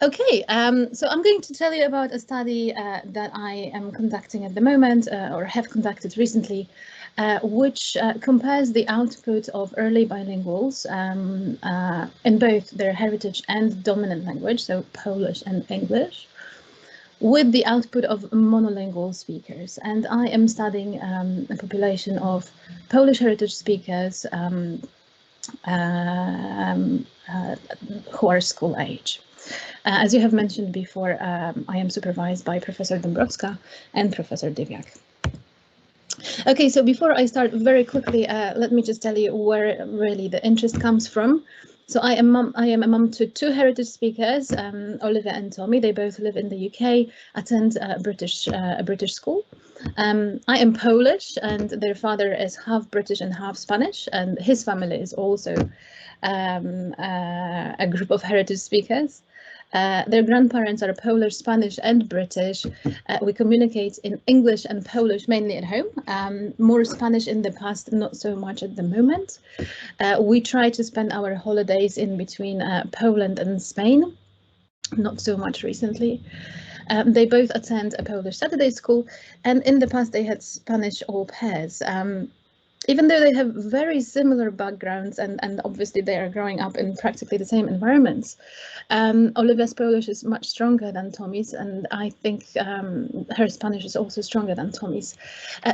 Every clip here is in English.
Okay, so I'm going to tell you about a study that I am conducting at the moment, or have conducted recently, which compares the output of early bilinguals in both their heritage and dominant language, so Polish and English, with the output of monolingual speakers. And I am studying a population of Polish heritage speakers who are school age. As you have mentioned before, I am supervised by Professor Dąbrowska and Professor Dywiak. Okay, so before I start, very quickly, let me just tell you where really the interest comes from. So I am a mum to two heritage speakers, Olivia and Tommy. They both live in the UK, attend a British school. I am Polish, and their father is half British and half Spanish, and his family is also a group of heritage speakers. Their grandparents are Polish, Spanish, and British. We communicate in English and Polish mainly at home, more Spanish in the past, not so much at the moment. We try to spend our holidays in between Poland and Spain, not so much recently. They both attend a Polish Saturday school, and in the past they had Spanish au pairs. Even though they have very similar backgrounds and obviously they are growing up in practically the same environments, Olivia's Polish is much stronger than Tommy's, and I think her Spanish is also stronger than Tommy's,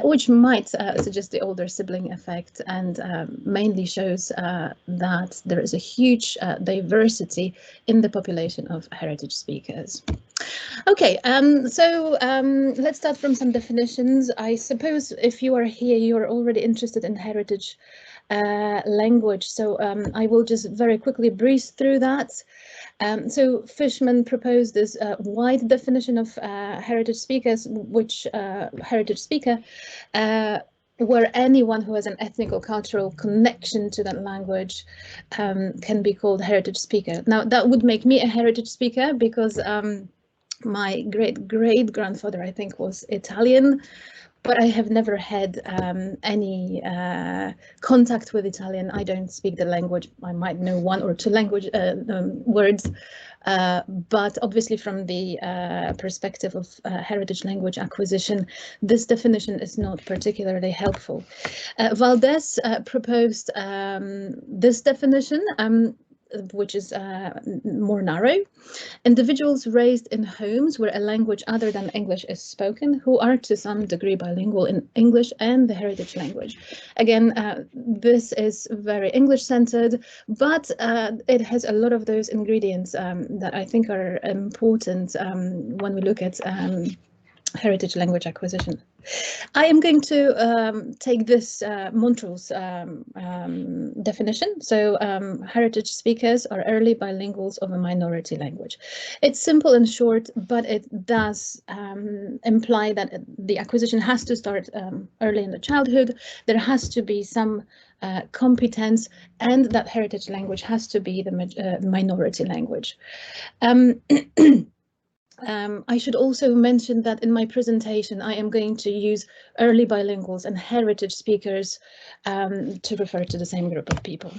which might suggest the older sibling effect, and mainly shows that there is a huge diversity in the population of heritage speakers. Okay, so let's start from some definitions. I suppose if you are here, you are already interested in heritage language, so I will just very quickly breeze through that. So Fishman proposed this wide definition of heritage speakers, which heritage speaker where anyone who has an ethnic or cultural connection to that language can be called heritage speaker. Now, that would make me a heritage speaker because my great-great-grandfather, I think, was Italian, but I have never had any contact with Italian. I don't speak the language. I might know one or two language words, but obviously from the perspective of heritage language acquisition, this definition is not particularly helpful. Valdez proposed this definition, which is more narrow. Individuals raised in homes where a language other than English is spoken, who are to some degree bilingual in English and the heritage language. Again, this is very English-centered, but it has a lot of those ingredients that I think are important when we look at heritage language acquisition. I am going to take this Montrose definition. So heritage speakers are early bilinguals of a minority language. It's simple and short, but it does imply that the acquisition has to start early in the childhood. There has to be some competence, and that heritage language has to be the minority language. I should also mention that in my presentation, I am going to use early bilinguals and heritage speakers to refer to the same group of people.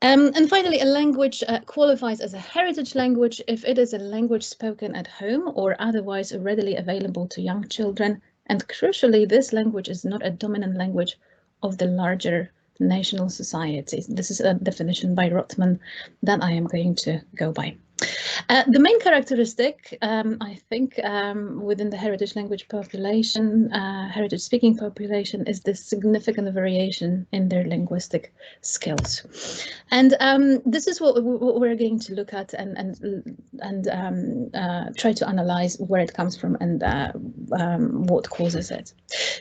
And finally, a language qualifies as a heritage language if it is a language spoken at home or otherwise readily available to young children. And crucially, this language is not a dominant language of the larger national societies. This is a definition by Rotman that I am going to go by. The main characteristic, I think, within the heritage language population, heritage speaking population, is the significant variation in their linguistic skills. And this is what we're going to look at and try to analyze where it comes from and what causes it.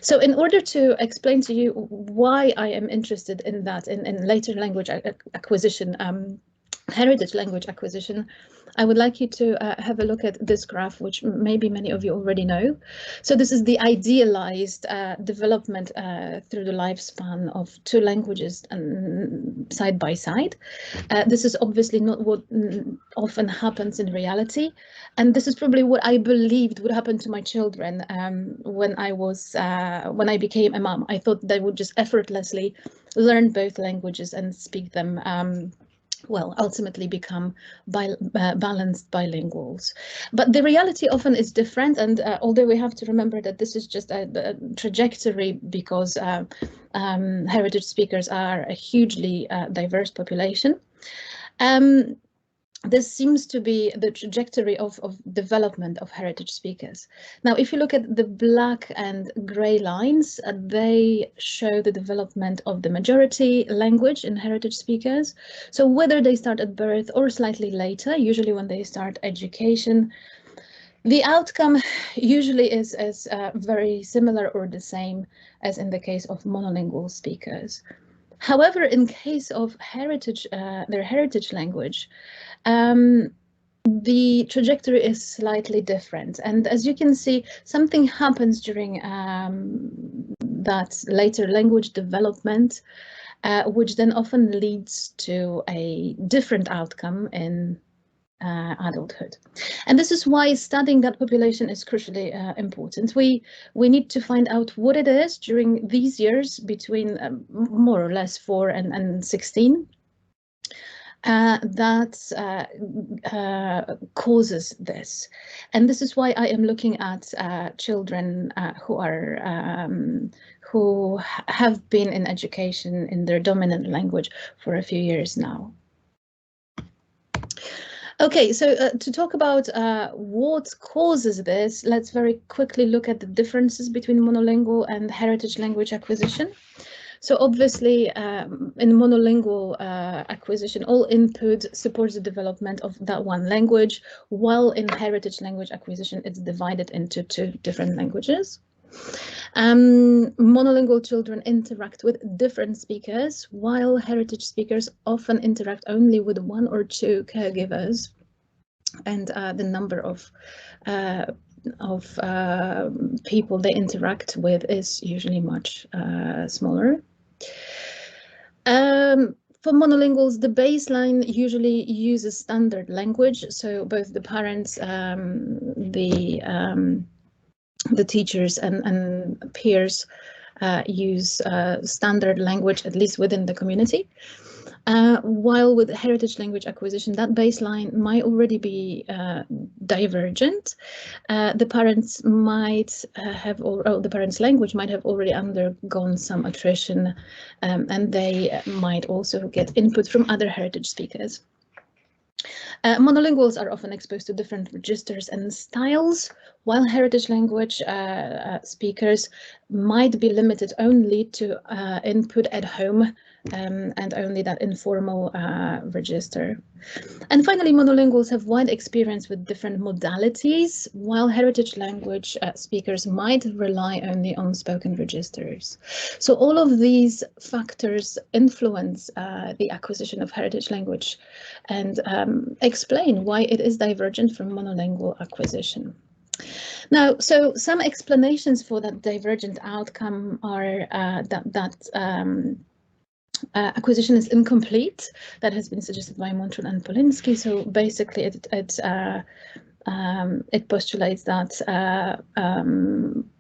So in order to explain to you why I am interested in that, in later language acquisition, heritage language acquisition, I would like you to have a look at this graph, which maybe many of you already know. So this is the idealized development through the lifespan of two languages side by side. This is obviously not what often happens in reality, and this is probably what I believed would happen to my children when I became a mom. I thought they would just effortlessly learn both languages and speak them well, ultimately become balanced bilinguals. But the reality often is different, and although we have to remember that this is just a trajectory, because heritage speakers are a hugely diverse population. This seems to be the trajectory of development of heritage speakers. Now, if you look at the black and grey lines, they show the development of the majority language in heritage speakers. So whether they start at birth or slightly later, usually when they start education, the outcome usually is very similar or the same as in the case of monolingual speakers. However, in case of heritage, their heritage language, the trajectory is slightly different. And as you can see, something happens during that later language development, which then often leads to a different outcome in adulthood. And this is why studying that population is crucially important. We need to find out what it is during these years between more or less 4 and 16 that causes this. And this is why I am looking at children who have been in education in their dominant language for a few years now. Okay, so to talk about what causes this, let's very quickly look at the differences between monolingual and heritage language acquisition. So obviously, in monolingual acquisition, all input supports the development of that one language, while in heritage language acquisition, it's divided into 2 different languages. Monolingual children interact with different speakers, while heritage speakers often interact only with 1 or 2 caregivers, and the number of people they interact with is usually much smaller. For monolinguals, the baseline usually uses standard language, so both the parents, the teachers and peers use standard language, at least within the community. While with heritage language acquisition, that baseline might already be divergent. The parents might have, or the parents' language might have already undergone some attrition, and they might also get input from other heritage speakers. Monolinguals are often exposed to different registers and styles, while heritage language speakers might be limited only to input at home and only that informal register. And finally, monolinguals have wide experience with different modalities, while heritage language speakers might rely only on spoken registers. So all of these factors influence the acquisition of heritage language and explain why it is divergent from monolingual acquisition. Now, so some explanations for that divergent outcome are acquisition is incomplete. That has been suggested by Montron and Polinsky. So basically, it postulates that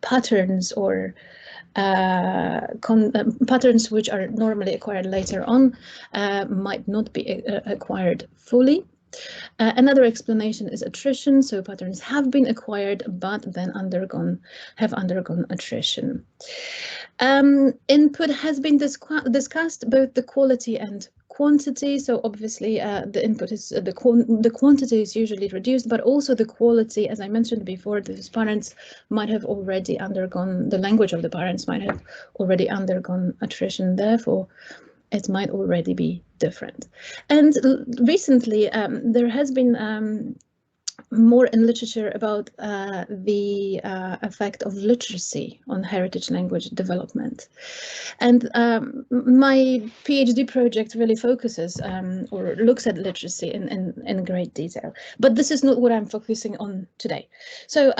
patterns or patterns which are normally acquired later on might not be acquired fully. Another explanation is attrition, so patterns have been acquired but then have undergone attrition. Input has been discussed, both the quality and quantity. So obviously the input is the quantity is usually reduced, but also the quality, as I mentioned before, these parents might have already undergone, the language of the parents might have already undergone attrition, therefore it might already be different. And recently there has been more in literature about the effect of literacy on heritage language development. And my PhD project really focuses or looks at literacy in great detail, but this is not what I'm focusing on today. So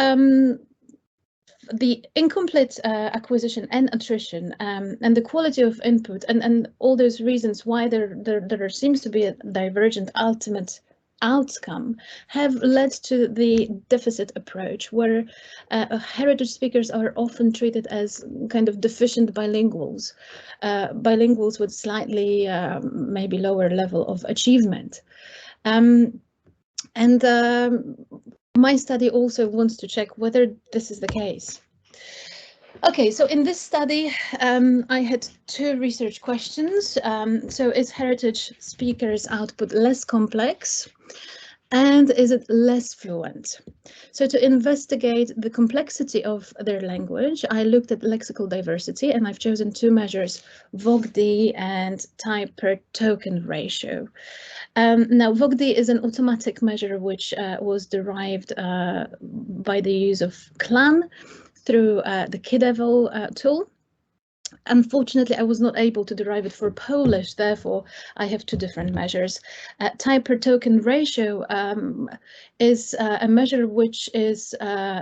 the incomplete acquisition and attrition and the quality of input and all those reasons why there seems to be a divergent ultimate outcome have led to the deficit approach, where heritage speakers are often treated as kind of deficient bilinguals, bilinguals with slightly maybe lower level of achievement. My study also wants to check whether this is the case. Okay, so in this study, I had two research questions. So is heritage speakers' output less complex? And is it less fluent? So to investigate the complexity of their language, I looked at lexical diversity, and I've chosen two measures, VOC-D and type per token ratio. Now, VOC-D is an automatic measure which was derived by the use of CLAN through the KiDevel tool. Unfortunately, I was not able to derive it for Polish, therefore I have two different measures. Type per token ratio is a measure which is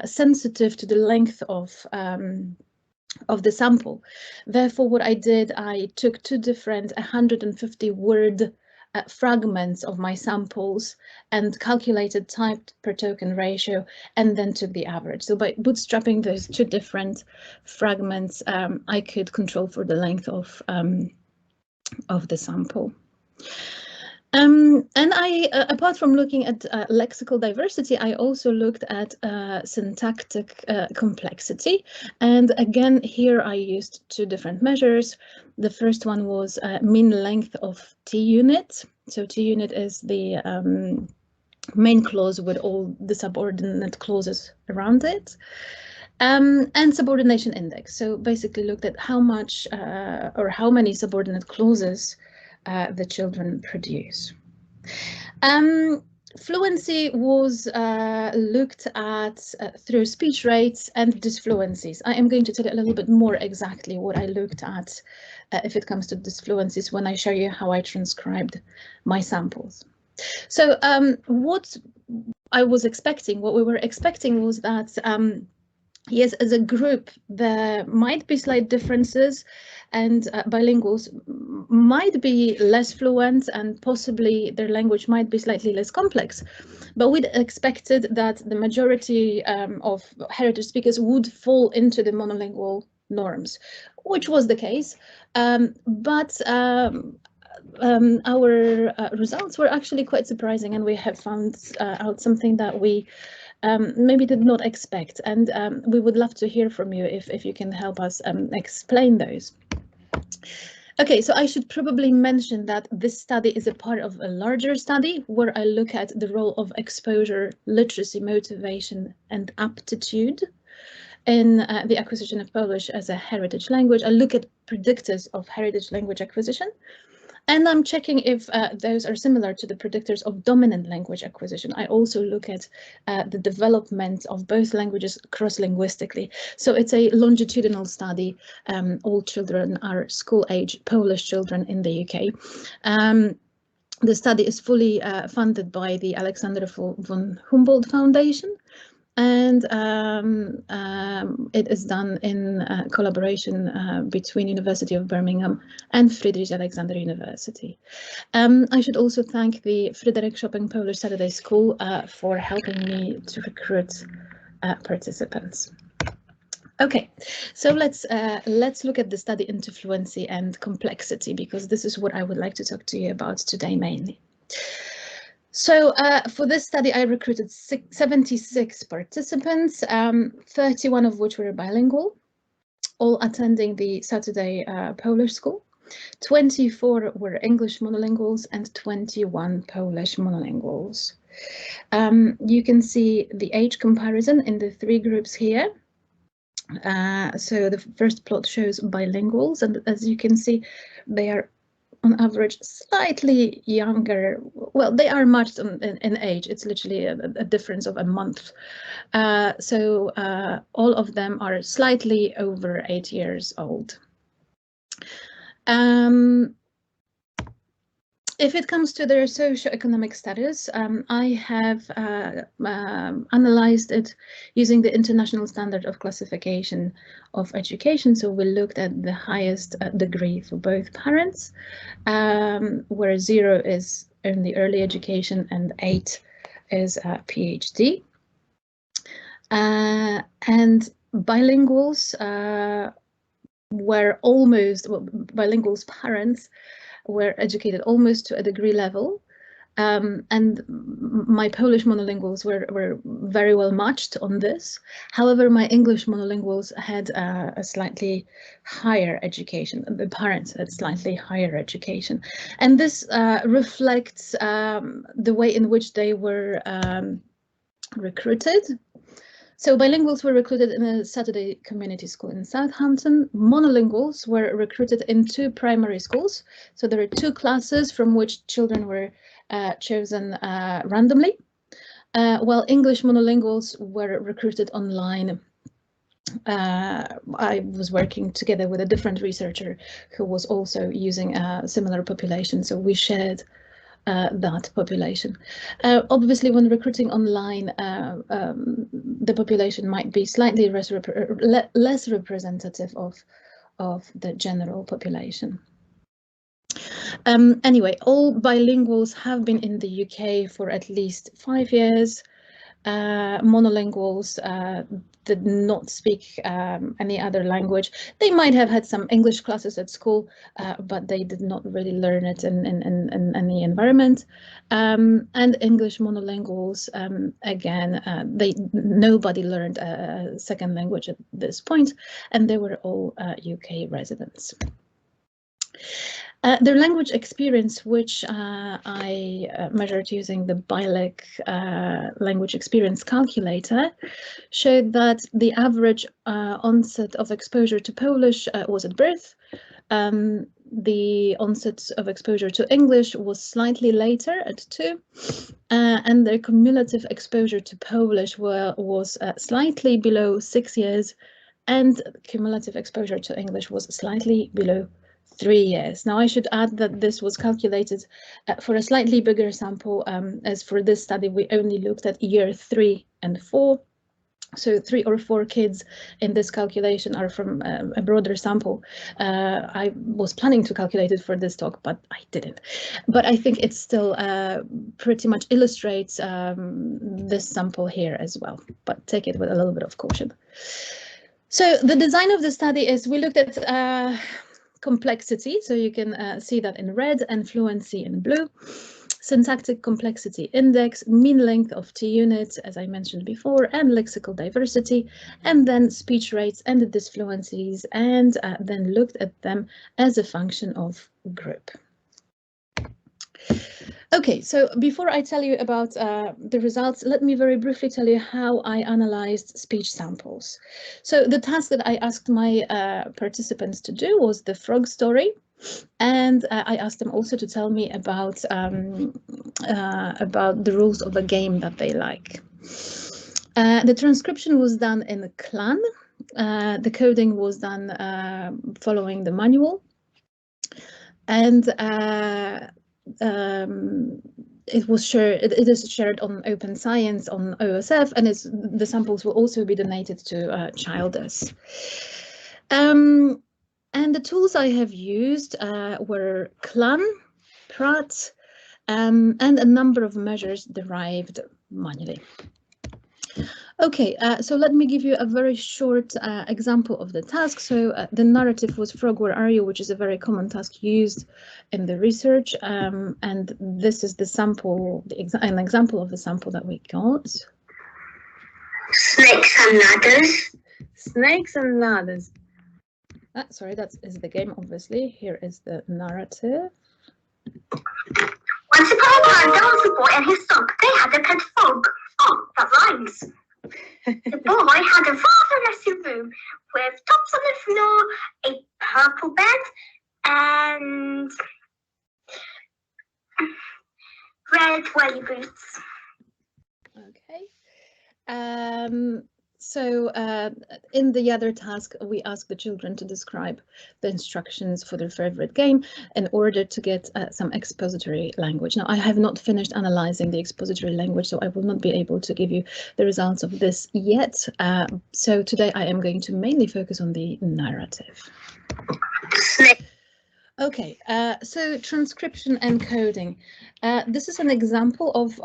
sensitive to the length of the sample. Therefore, what I did, I took two different 150 word fragments of my samples and calculated type per token ratio, and then took the average. So by bootstrapping those two different fragments, I could control for the length of the sample. And I, apart from looking at lexical diversity, I also looked at syntactic complexity. And again, here I used two different measures. The first one was mean length of T unit. So T unit is the main clause with all the subordinate clauses around it. And subordination index. So basically looked at how much or how many subordinate clauses the children produce. Fluency was looked at through speech rates and dysfluencies. I am going to tell you a little bit more exactly what I looked at if it comes to dysfluencies when I show you how I transcribed my samples. So what I was expecting, what we were expecting was that yes, as a group, there might be slight differences, and bilinguals might be less fluent and possibly their language might be slightly less complex. But we'd expected that the majority of heritage speakers would fall into the monolingual norms, which was the case. But our results were actually quite surprising, and we have found out something that we maybe did not expect, and we would love to hear from you if you can help us explain those. Okay, so I should probably mention that this study is a part of a larger study where I look at the role of exposure, literacy, motivation, and aptitude in the acquisition of Polish as a heritage language. I look at predictors of heritage language acquisition, and I'm checking if those are similar to the predictors of dominant language acquisition. I also look at the development of both languages cross-linguistically. So it's a longitudinal study. All children are school-age Polish children in the UK. The study is fully funded by the Alexander von Humboldt Foundation, and it is done in collaboration between University of Birmingham and Friedrich Alexander University. I should also thank the Fryderyk Chopin Polish Saturday School for helping me to recruit participants. Okay, so let's look at the study into fluency and complexity, because this is what I would like to talk to you about today mainly. So for this study, I recruited 76 participants, 31 of which were bilingual, all attending the Saturday Polish school. 24 were English monolinguals and 21 Polish monolinguals. You can see the age comparison in the three groups here. So the first plot shows bilinguals, and as you can see, they are on average slightly younger. Well, they are matched in age. It's literally a difference of a month. So all of them are slightly over 8 years old. If it comes to their socioeconomic status, I have analyzed it using the International Standard of Classification of Education. So we looked at the highest degree for both parents, where 0 is only early education, and 8 is a PhD. And bilinguals were almost, well, bilinguals' parents were educated almost to a degree level. And my Polish monolinguals were very well matched on this. However, my English monolinguals had a slightly higher education. The parents had slightly higher education. And this reflects the way in which they were recruited. So bilinguals were recruited in a Saturday community school in Southampton. Monolinguals were recruited in 2 primary schools. So there are 2 classes from which children were chosen randomly, while English monolinguals were recruited online. I was working together with a different researcher who was also using a similar population, so we shared that population. Obviously, when recruiting online, the population might be slightly less representative of the general population. Anyway, all bilinguals have been in the UK for at least 5 years. Monolinguals did not speak any other language. They might have had some English classes at school, but they did not really learn it in any environment. And English monolinguals, again, nobody learned a second language at this point, and they were all UK residents. Their language experience, which I measured using the BILEC language experience calculator, showed that the average onset of exposure to Polish was at birth. The onset of exposure to English was slightly later at 2, and their cumulative exposure to Polish was slightly below 6 years, and cumulative exposure to English was slightly below 3 years. Now, I should add that this was calculated for a slightly bigger sample, as for this study we only looked at year 3 and 4. So 3 or 4 kids in this calculation are from a broader sample. I was planning to calculate it for this talk, but I didn't. But I think it still pretty much illustrates this sample here as well, but take it with a little bit of caution. So the design of the study is we looked at complexity, so you can see that in red, and fluency in blue. Syntactic complexity index, mean length of T units, as I mentioned before, and lexical diversity, and then speech rates and the dysfluencies, and then looked at them as a function of group. Okay, so before I tell you about the results, let me very briefly tell you how I analyzed speech samples. So the task that I asked my participants to do was the frog story, and I asked them also to tell me about the rules of a game that they like. The transcription was done in a clan. The coding was done following the manual, and it is shared on Open Science on OSF, and the samples will also be donated to Childers. And the tools I have used were CLAN, PRAT, and a number of measures derived manually. Okay, so let me give you a very short example of the task. So the narrative was "Frog, where are you?", which is a very common task used in the research. And this is the sample, an example of the sample that we got. Snakes and ladders. Snakes and ladders. Sorry, that is the game, obviously. Here is the narrative. Once upon a time, there was a boy and his dog. They had a pet frog. Oh, that rhymes. The boy had a rather messy room with tops on the floor, a purple bed, and red welly boots. Okay. So in the other task, we asked the children to describe the instructions for their favorite game in order to get some expository language. Now, I have not finished analyzing the expository language, so I will not be able to give you the results of this yet. So today I am going to mainly focus on the narrative. Okay, so transcription and coding. This is an example of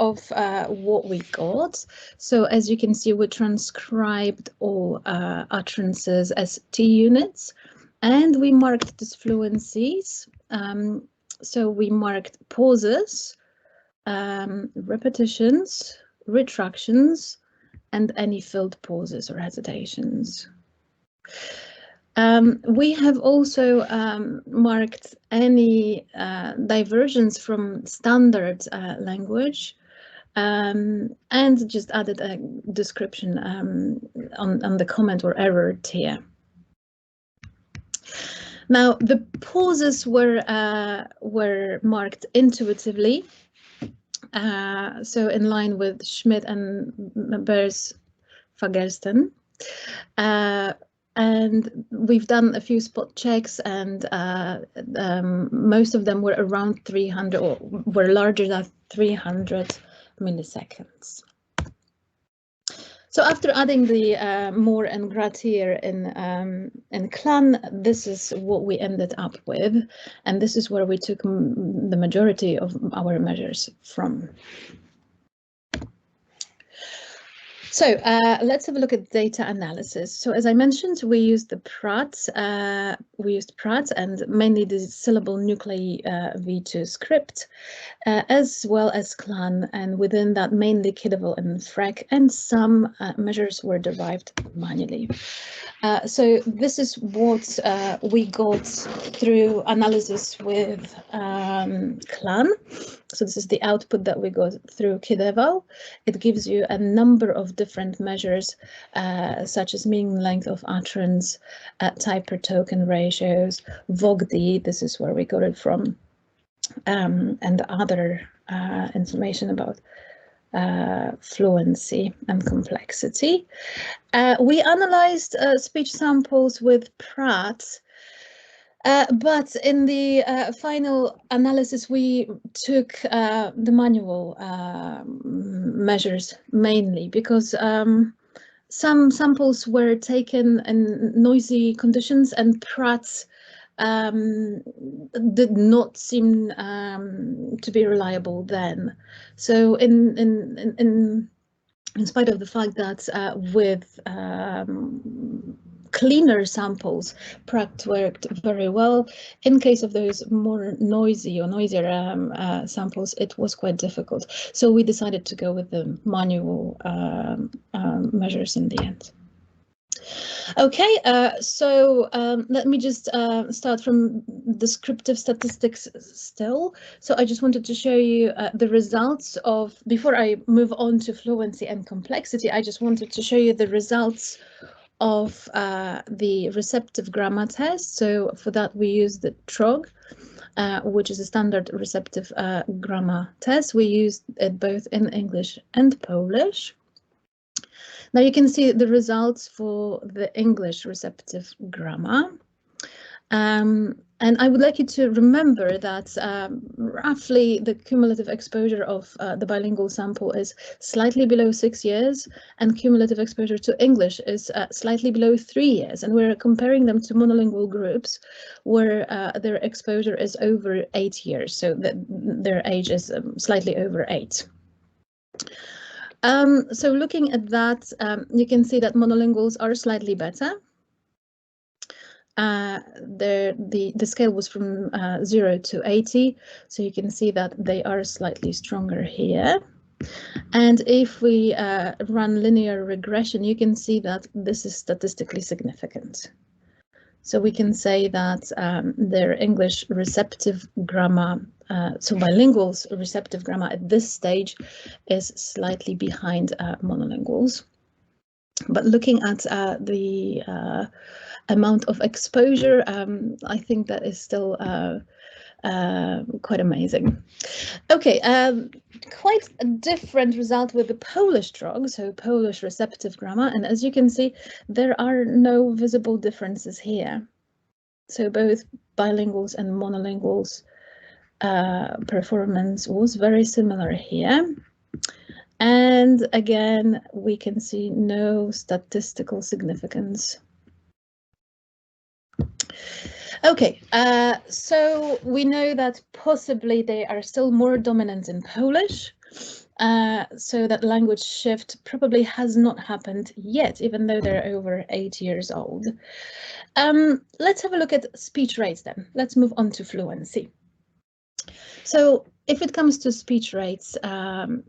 what we got. So as you can see, we transcribed all utterances as T units, and we marked dysfluencies. So we marked pauses, repetitions, retractions, and any filled pauses or hesitations. We have also marked any diversions from standard language and just added a description on the comment or error tier. Now the pauses were marked intuitively, so in line with Schmidt and Beers-Fagersten. And we've done a few spot checks, and most of them were around 300 or were larger than 300 milliseconds. So after adding the more and gratier in Clan, this is what we ended up with, and this is where we took the majority of our measures from. So let's have a look at data analysis. So as I mentioned, we used the Pratt, and mainly the syllable nuclei v2 script, as well as Clan, and within that mainly Kidderville and Freck, and some measures were derived manually. So this is what we got through analysis with Clan. So this is the output that we got through Kidderville. It gives you a number of different measures, such as mean length of utterance, type per token ratios, VOGD, this is where we got it from, and other information about fluency and complexity. We analyzed speech samples with Pratt, but in the final analysis, we took the manual measures mainly because some samples were taken in noisy conditions, and Pratt did not seem to be reliable then. So in spite of the fact that with cleaner samples, Pratt worked very well, in case of those more noisy or noisier samples, it was quite difficult. So we decided to go with the manual measures in the end. Okay, so let me just start from descriptive statistics still. So I just wanted to show you the results of, before I move on to fluency and complexity, I just wanted to show you the results of the receptive grammar test. So for that we used the TROG, which is a standard receptive grammar test. We used it both in English and Polish. Now you can see the results for the English receptive grammar. And I would like you to remember that roughly the cumulative exposure of the bilingual sample is slightly below 6 years, and cumulative exposure to English is slightly below 3 years. And we're comparing them to monolingual groups where their exposure is over 8 years, so that their age is slightly over 8. So looking at that, you can see that monolinguals are slightly better. The scale was from 0 to 80, so you can see that they are slightly stronger here. And if we run linear regression, you can see that this is statistically significant. So we can say that their English receptive grammar, so bilinguals receptive grammar at this stage is slightly behind monolinguals. But looking at the amount of exposure, I think that is still quite amazing. Okay, quite a different result with the Polish TROG, so Polish receptive grammar, and as you can see, there are no visible differences here. So both bilinguals and monolinguals performance was very similar here. And again, we can see no statistical significance. Okay, so we know that possibly they are still more dominant in Polish, so that language shift probably has not happened yet, even though they're over 8 years old. Let's have a look at speech rates then. Let's move on to fluency. So if it comes to speech rates, the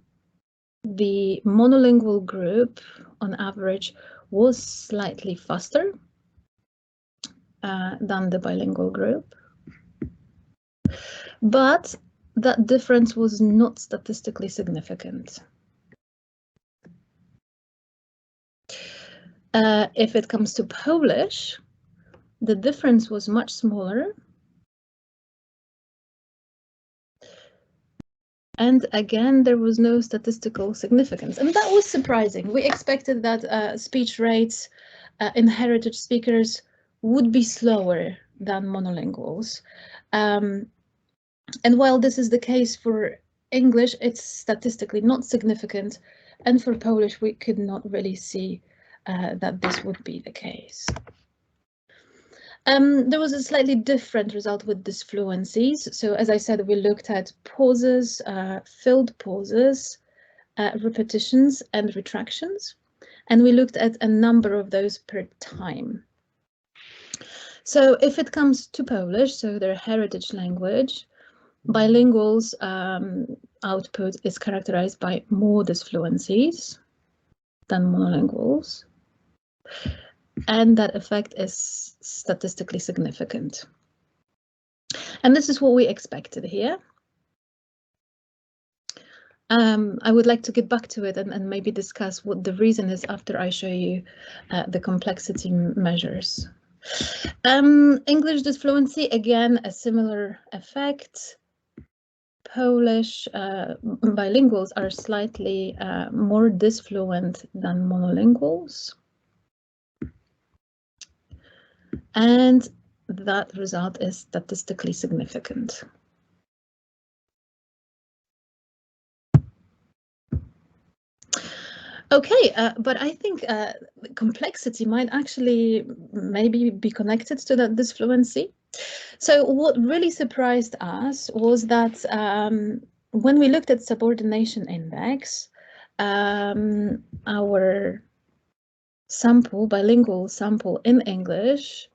monolingual group on average was slightly faster than the bilingual group, but that difference was not statistically significant. If it comes to Polish, the difference was much smaller. And again, there was no statistical significance, and that was surprising. We expected that speech rates in heritage speakers would be slower than monolinguals. And while this is the case for English, it's statistically not significant. And for Polish, we could not really see that this would be the case. There was a slightly different result with Dysfluencies. So as I said, we looked at pauses, filled pauses, repetitions and retractions, and we looked at a number of those per time. So if it comes to Polish, so their heritage language, bilinguals output is characterized by more Dysfluencies than monolinguals. And that effect is statistically significant. And this is what we expected here. I would like to get back to it and maybe discuss what the reason is after I show you the complexity measures. English Dysfluency, again, a similar effect. Polish bilinguals are slightly more dysfluent than monolinguals. And that result is statistically significant. Okay, but I think complexity might actually maybe be connected to that dysfluency. So what really surprised us was that when we looked at subordination index, our sample, bilingual sample in English,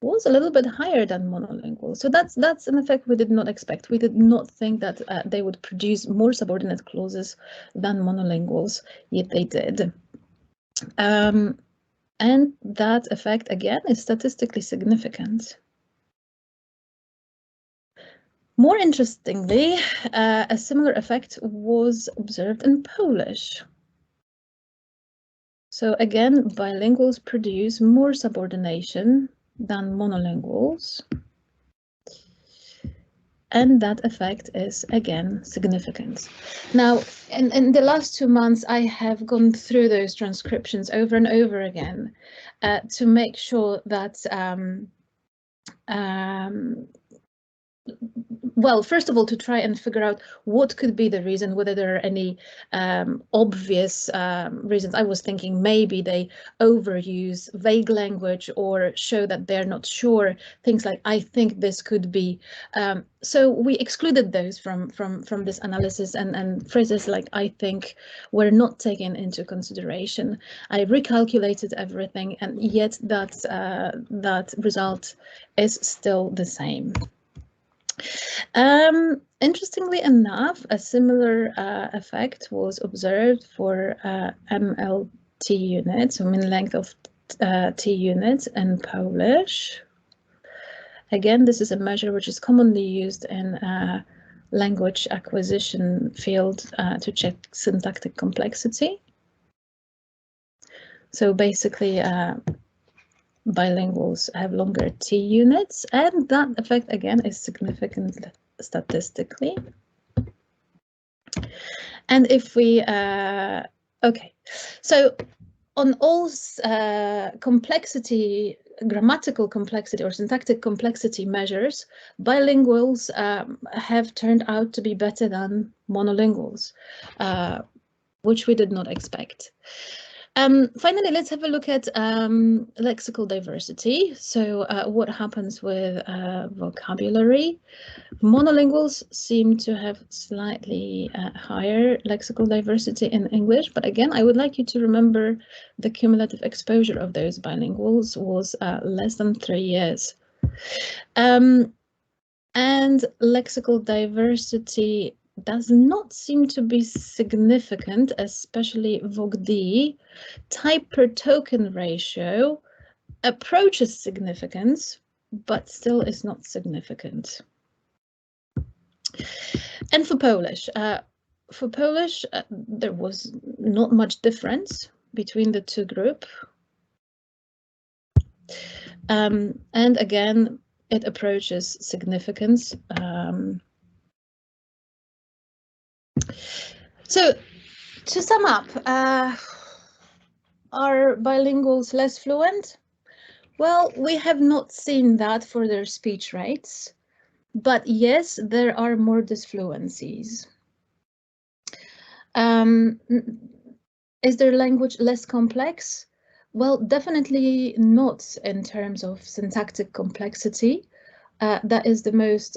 was a little bit higher than monolingual. So that's an effect we did not expect. We did not think that they would produce more subordinate clauses than monolinguals, yet they did. And that effect, again, is statistically significant. More interestingly, a similar effect was observed in Polish. So again, bilinguals produce more subordination than monolinguals, and that effect is again significant. Now, in the last 2 months, I have gone through those transcriptions over and over again to make sure that well, first of all, to try and figure out what could be the reason, whether there are any obvious reasons. I was thinking maybe they overuse vague language or show that they're not sure, things like I think this could be. So we excluded those from this analysis, and phrases like I think were not taken into consideration. I recalculated everything, and yet that result is still the same. Interestingly enough, a similar effect was observed for MLT units, so mean length of T units in Polish. Again, this is a measure which is commonly used in language acquisition field to check syntactic complexity. So basically, bilinguals have longer T units, and that effect again is significant statistically. And if we, okay, so on all complexity, grammatical complexity or syntactic complexity measures, bilinguals have turned out to be better than monolinguals, which we did not expect. Finally, let's have a look at lexical diversity. So what happens with vocabulary? Monolinguals seem to have slightly higher lexical diversity in English, but again, I would like you to remember the cumulative exposure of those bilinguals was less than 3 years. And lexical diversity does not seem to be significant, especially VOC-D. Type per token ratio approaches significance, but still is not significant. And for Polish, there was not much difference between the two groups. And again, it approaches significance. So to sum up, are bilinguals less fluent? Well, we have not seen that for their speech rates, but yes, there are more dysfluencies. Is their language less complex? Well, definitely not in terms of syntactic complexity. That is the most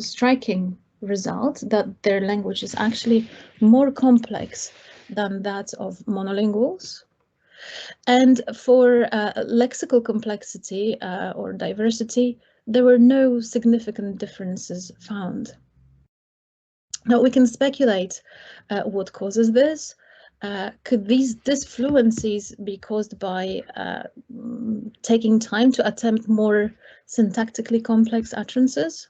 striking result, that their language is actually more complex than that of monolinguals. And for lexical complexity or diversity, there were no significant differences found. Now we can speculate what causes this. Could these dysfluencies be caused by taking time to attempt more syntactically complex utterances?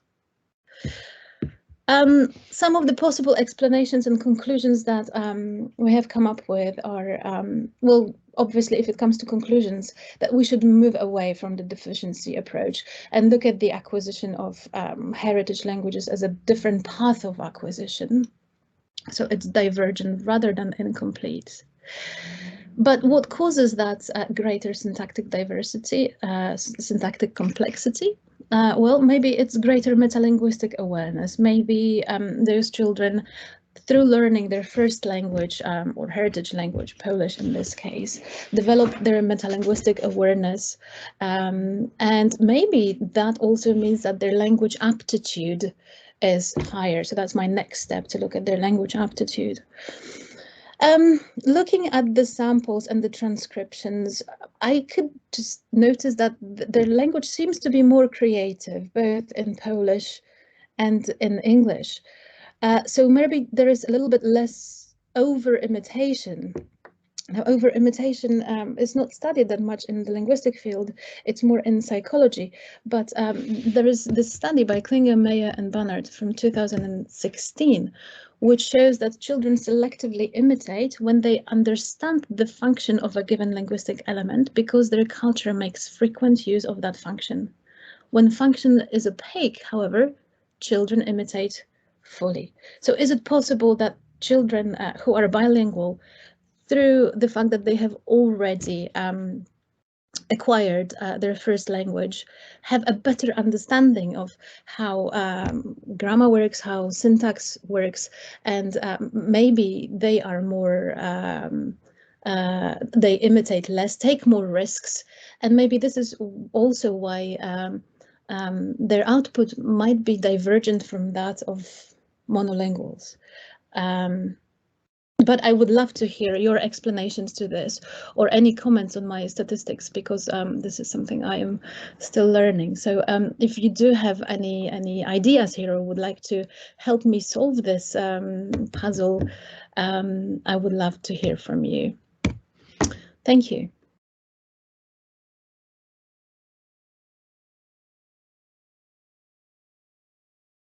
Some of the possible explanations and conclusions that we have come up with are, well, obviously, if it comes to conclusions, that we should move away from the deficiency approach and look at the acquisition of heritage languages as a different path of acquisition. So it's divergent rather than incomplete. But what causes that greater syntactic diversity, syntactic complexity? Well, maybe it's greater metalinguistic awareness. Maybe those children, through learning their first language or heritage language, Polish in this case, develop their metalinguistic awareness. And maybe that also means that their language aptitude is higher. So that's my next step, to look at their language aptitude. Looking at the samples and the transcriptions, I could just notice that their language seems to be more creative, both in Polish and in English. So maybe there is a little bit less over-imitation. Now, over-imitation is not studied that much in the linguistic field. It's more in psychology. But there is this study by Klinger, Meyer, and Bannert from 2016, which shows that children selectively imitate when they understand the function of a given linguistic element because their culture makes frequent use of that function. When function is opaque, however, children imitate fully. So is it possible that children who are bilingual, through the fact that they have already acquired their first language, have a better understanding of how grammar works, how syntax works, and maybe they are more, they imitate less, take more risks, and maybe this is also why their output might be divergent from that of monolinguals. But I would love to hear your explanations to this, or any comments on my statistics, because this is something I am still learning. So if you do have any ideas here, or would like to help me solve this puzzle, I would love to hear from you. Thank you.